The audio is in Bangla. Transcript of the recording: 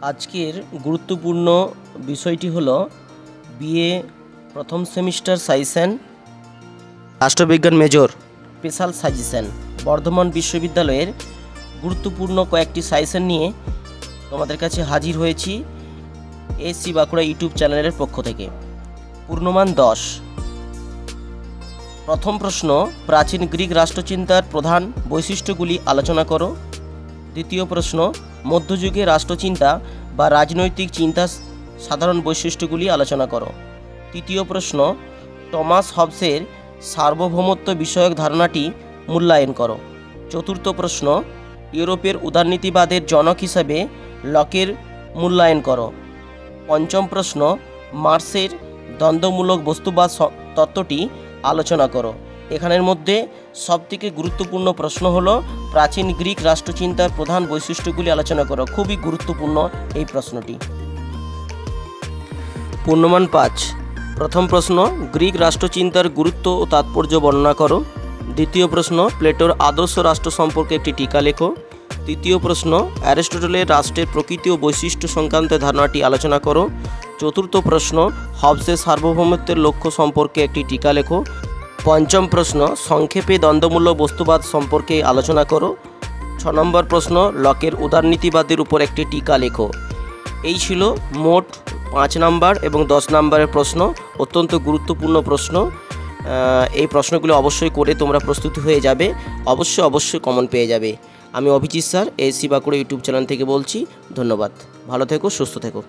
আজকের গুরুত্বপূর্ণ বিষয়টি হলো বিএ প্রথম সেমিস্টার সাজেশন রাষ্ট্রবিজ্ঞান মেজর স্পেশাল সাজেশন বর্ধমান বিশ্ববিদ্যালয়ের গুরুত্বপূর্ণ কয়েকটি সাজেশন নিয়ে তোমাদের কাছে হাজির হয়েছি এসসি বাঁকুড়া ইউটিউব চ্যানেলের পক্ষ থেকে। পূর্ণমান 10। প্রথম প্রশ্ন, প্রাচীন গ্রিক রাষ্ট্রচিন্তার প্রধান বৈশিষ্ট্যগুলি আলোচনা করো। দ্বিতীয় প্রশ্ন, মধ্যযুগে রাষ্ট্রচিন্তা বা রাজনৈতিক চিন্তার সাধারণ বৈশিষ্ট্যগুলি আলোচনা করো। তৃতীয় প্রশ্ন, টমাস হবসের সার্বভৌমত্ব বিষয়ক ধারণাটি মূল্যায়ন করো। চতুর্থ প্রশ্ন, ইউরোপের উদারনীতিবাদের জনক হিসাবে লকের মূল্যায়ন করো। পঞ্চম প্রশ্ন, মার্ক্সের দ্বন্দ্বমূলক বস্তুবাদ তত্ত্বটি আলোচনা করো। এখানের মধ্যে সবথেকে গুরুত্বপূর্ণ প্রশ্ন হলো প্রাচীন গ্রিক রাষ্ট্রচিন্তার প্রধান বৈশিষ্ট্যগুলি আলোচনা করো। খুবই গুরুত্বপূর্ণ এই প্রশ্নটি। পূর্ণমান 5। প্রথম প্রশ্ন, গ্রিক রাষ্ট্রচিন্তার গুরুত্ব ও তাৎপর্য বর্ণনা করো। দ্বিতীয় প্রশ্ন, প্লেটোর আদর্শ রাষ্ট্র সম্পর্কে একটি টিকা লেখো। তৃতীয় প্রশ্ন, অ্যারিস্টটলের রাষ্ট্রের প্রকৃতি ও বৈশিষ্ট্য সংক্রান্ত ধারণাটি আলোচনা করো। চতুর্থ প্রশ্ন, হবসের সার্বভৌমত্বের লক্ষ্য সম্পর্কে একটি টিকা লেখো। পঞ্চম প্রশ্ন, সংক্ষেপে দ্বন্দ্বমূলক বস্তুবাদ সম্পর্কে আলোচনা করো। 6 নম্বর প্রশ্ন, লকের উদারনীতিবাদের উপর একটি টিকা লেখো। এই ছিল মোট 5 নাম্বার এবং 10 নম্বরের প্রশ্ন। অত্যন্ত গুরুত্বপূর্ণ প্রশ্ন। এই প্রশ্নগুলো অবশ্যই করে তোমরা প্রস্তুত হয়ে যাবে। অবশ্যই কমন পেয়ে যাবে। আমি Abhijit sir SC Bankura YouTube channel থেকে বলছি। ধন্যবাদ। ভালো থেকো, সুস্থ থেকো।